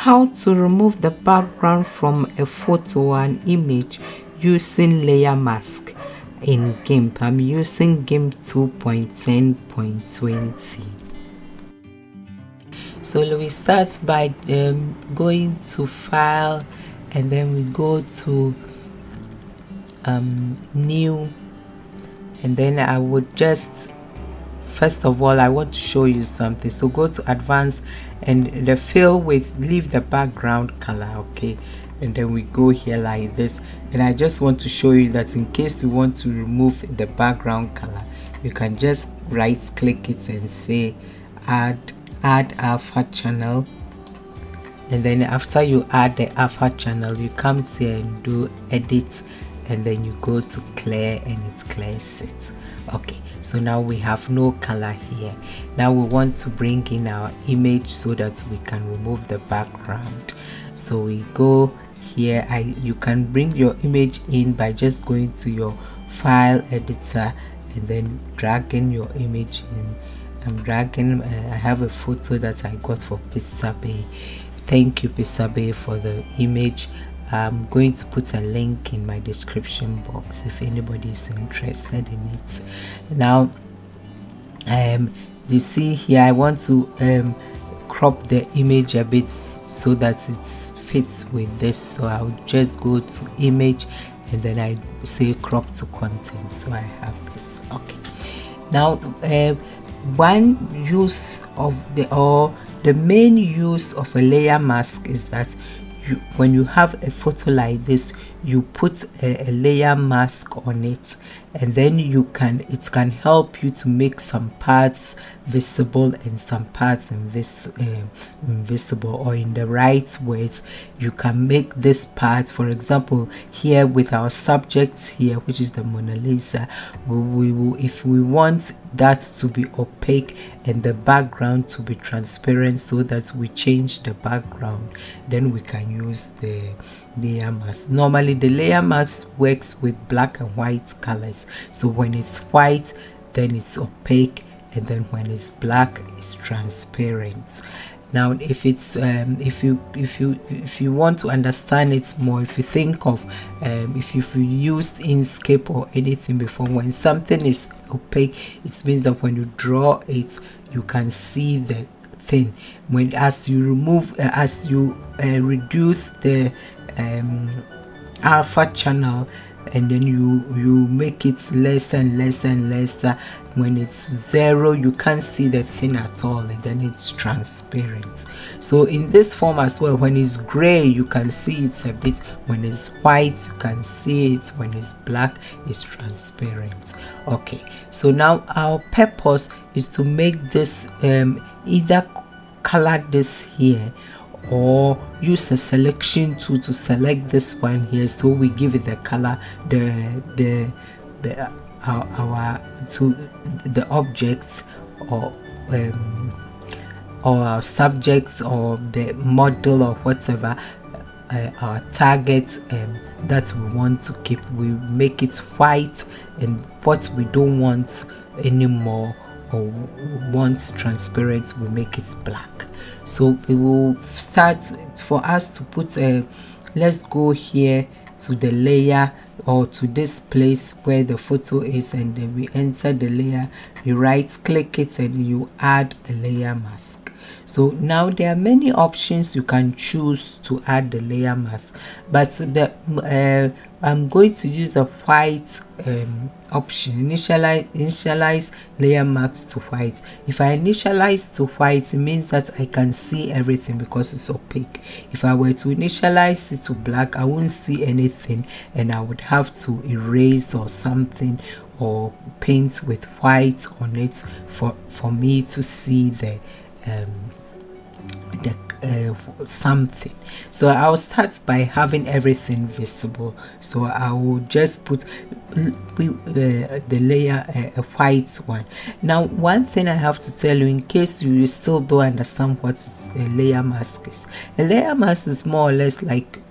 how to remove the background from a photo or an image using layer mask in Gimp. I'm using Gimp 2.10.20. So we start by going to File, and then we go to New, and then I would just, first of all, I want to show you something. So go to Advanced, and the fill with, leave the background color, okay? And then we go here like this, and I just want to show you that in case you want to remove the background color, you can just right click it and say add alpha channel, and then after you add the alpha channel, you come here and do edit, and then you go to clear, and it clears it. Okay, so now we have no color here. Now we want to bring in our image so that we can remove the background. So we go here, you can bring your image in by just going to your file editor and then dragging your image in. I'm dragging, I have a photo that I got for Pixabay. Thank you, Pixabay, for the image. I'm going to put a link in my description box if anybody is interested in it. Now you see here, I want to crop the image a bit so that it fits with this. So I'll just go to image, and then I say crop to content. So I have this. Okay, now one use of the main use of a layer mask is that when you have a photo like this, you put a layer mask on it, and then it can help you to make some parts visible and some parts invisible, or in the right words, you can make this part, for example, here with our subject here, which is the Mona Lisa, we will, if we want that to be opaque and the background to be transparent so that we change the background, then we can use the layer mask. Normally the layer mask works with black and white colors, so when it's white then it's opaque, and then when it's black it's transparent. Now if it's if you want to understand it more, if you think of if you've used Inkscape or anything before, when something is opaque, it means that when you draw it, you can see the thing. When as you remove reduce the alpha channel, and then you make it less and less and lesser, when it's 0 you can't see the thing at all, and then it's transparent. So in this form as well, when it's gray you can see it a bit, when it's white you can see it, when it's black it's transparent. Okay, so now our purpose is to make this either color this here, or use a selection tool to select this one here, so we give it the color, the objects, or our subjects, or the model, or whatever our target that we want to keep. We make it white, and what we don't want anymore or want transparent, we make it black. So we will start, for us to put let's go here to the layer, or to this place where the photo is, and then we enter the layer, you right click it, and you add a layer mask. So now there are many options you can choose to add the layer mask, but I'm going to use the white option, initialize layer mask to white. If I initialize to white, it means that I can see everything because it's opaque. If I were to initialize it to black, I wouldn't see anything, and I would have to erase or something, or paint with white on it for me to see the something. So I'll start by having everything visible. So I will just put the layer a white one. Now one thing I have to tell you, in case you still don't understand what a layer mask is, a layer mask is more or less like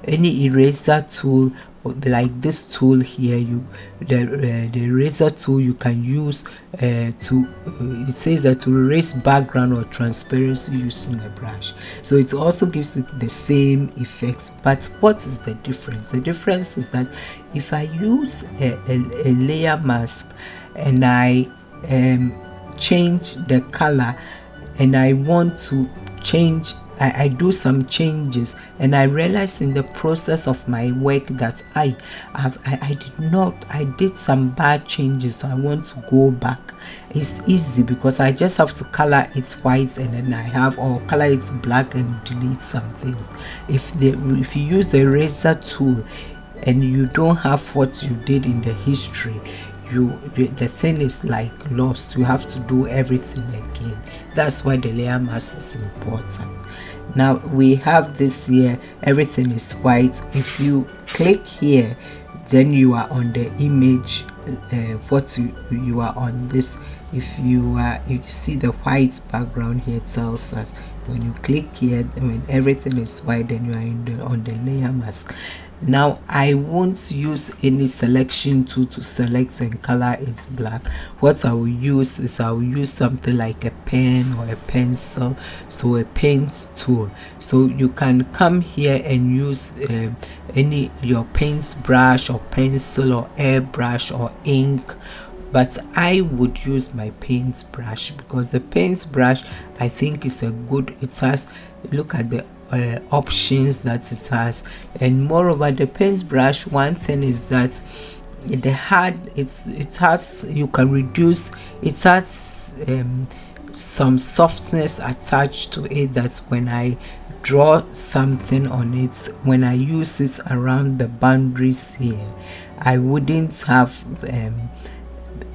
any eraser tool like this tool here, the eraser tool you can use it says that to erase background or transparency using a brush. So it also gives it the same effect. But what is the difference? The difference is that if I use a layer mask and I change the color, and I want to change, I do some changes, and I realize in the process of my work that I did some bad changes, so I want to go back. It's easy because I just have to color it white, and then or color it black and delete some things. If you use the eraser tool and you don't have what you did in the history, the thing is like lost. You have to do everything again. That's why the layer mask is important. Now we have this here, everything is white. If you click here, then you are on the image. You are on this. If you see the white background here, tells us when you click here, when everything is white, then you are on the layer mask. Now I won't use any selection tool to select and color it black. What I will use is something like a pen or a pencil, so a paint tool. So you can come here and use your paint brush or pencil or airbrush or ink, but I would use my paint brush because the paint brush, I think, is a good, it has, look at the options that it has. And moreover, the paintbrush, one thing is that it has, you can reduce, it has some softness attached to it, that when I draw something on it, when I use it around the boundaries here, I wouldn't have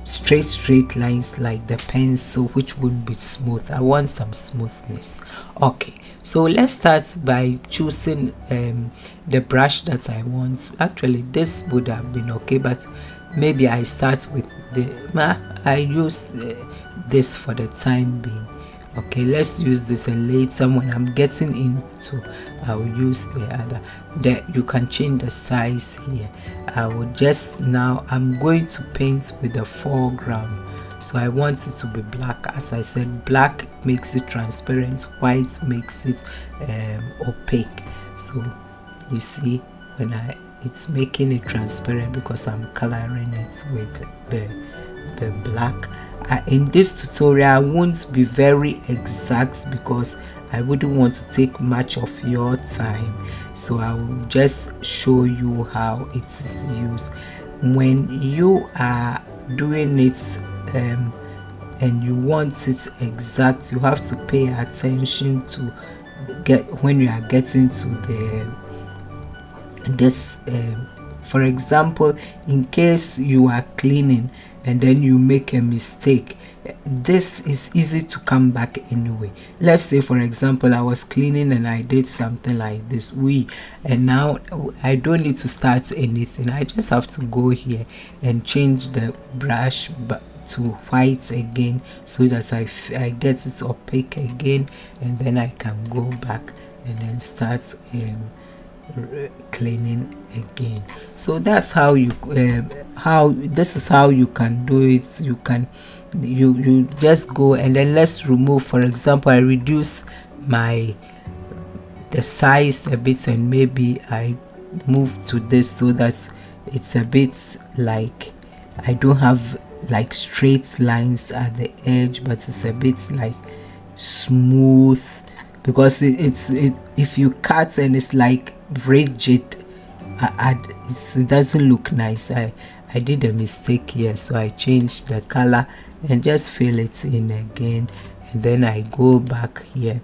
straight lines like the pencil, which would be smooth. I want some smoothness. Okay, so let's start by choosing the brush that I want. Actually, this would have been okay, but maybe I start with I use this for the time being. Okay, let's use this, and later when I'm getting into, I'll use the other. You can change the size here. I will just, now I'm going to paint with the foreground, so I want it to be black. As I said, black makes it transparent, white makes it opaque. So you see, when it's making it transparent because I'm coloring it with the black. In this tutorial, I won't be very exact because I wouldn't want to take much of your time, so I will just show you how it is used. When you are doing it and you want it exact, you have to pay attention to when you are getting to this. For example, in case you are cleaning and then you make a mistake, this is easy to come back anyway. Let's say, for example, I was cleaning and I did something like this, and now I don't need to start anything. I just have to go here and change the brush to white again, so that I get it opaque again, and then I can go back and then start cleaning again. So that's how this is how you can do it. You just go, and then let's remove, for example, I reduce the size a bit, and maybe I move to this so that it's a bit like, I don't have like straight lines at the edge, but it's a bit like smooth, because if you cut and it's like rigid, it doesn't look nice. I did a mistake here, so I changed the color and just fill it in again, and then I go back here,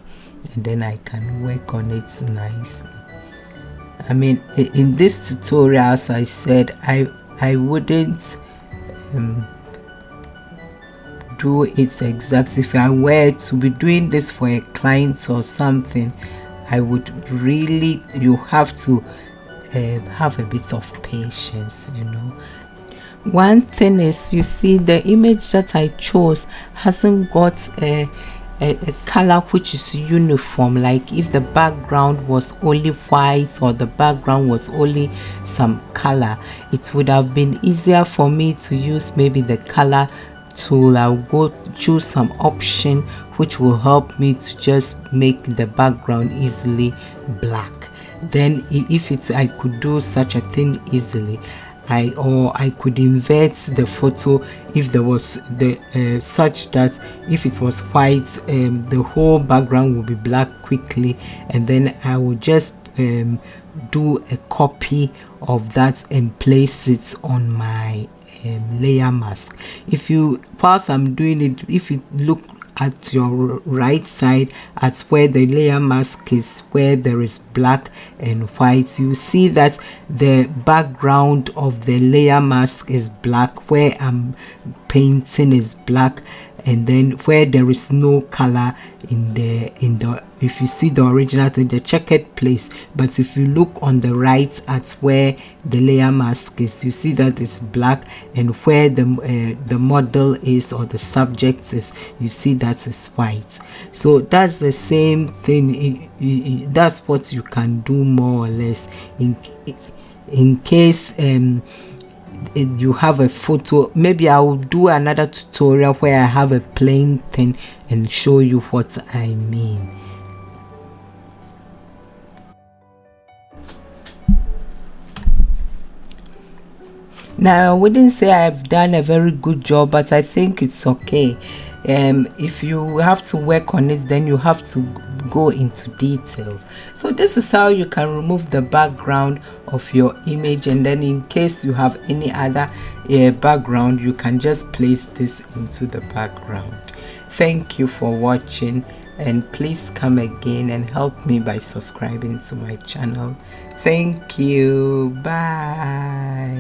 and then I can work on it nicely. I mean, in this tutorial, as I said, I wouldn't do it exactly. If I were to be doing this for a client or something, I would really, you have to have a bit of patience, you know. One thing is, you see, the image that I chose hasn't got a color which is uniform, like if the background was only white or the background was only some color, it would have been easier for me to use maybe the color tool. I'll go choose some option which will help me to just make the background easily black. Then if it's, I could do such a thing easily, I could invert the photo if there was the such that if it was white, the whole background will be black quickly, and then I will just do a copy of that and place it on my layer mask. If you, whilst I'm doing it, if you look at your right side at where the layer mask is, where there is black and white, you see that the background of the layer mask is black, where I'm painting is black, and then where there is no color in the if you see the original thing, the checkered place, but if you look on the right at where the layer mask is, you see that it's black, and where the model is or the subject is, you see that it's white. So that's the same thing. That's what you can do more or less in case you have a photo. Maybe I will do another tutorial where I have a plain thing and show you what I mean. Now I wouldn't say I've done a very good job, but I think it's okay. If you have to work on it, then you have to go into detail. So this is how you can remove the background of your image, and then in case you have any other background, you can just place this into the background. Thank you for watching, and please come again and help me by subscribing to my channel. Thank you. Bye.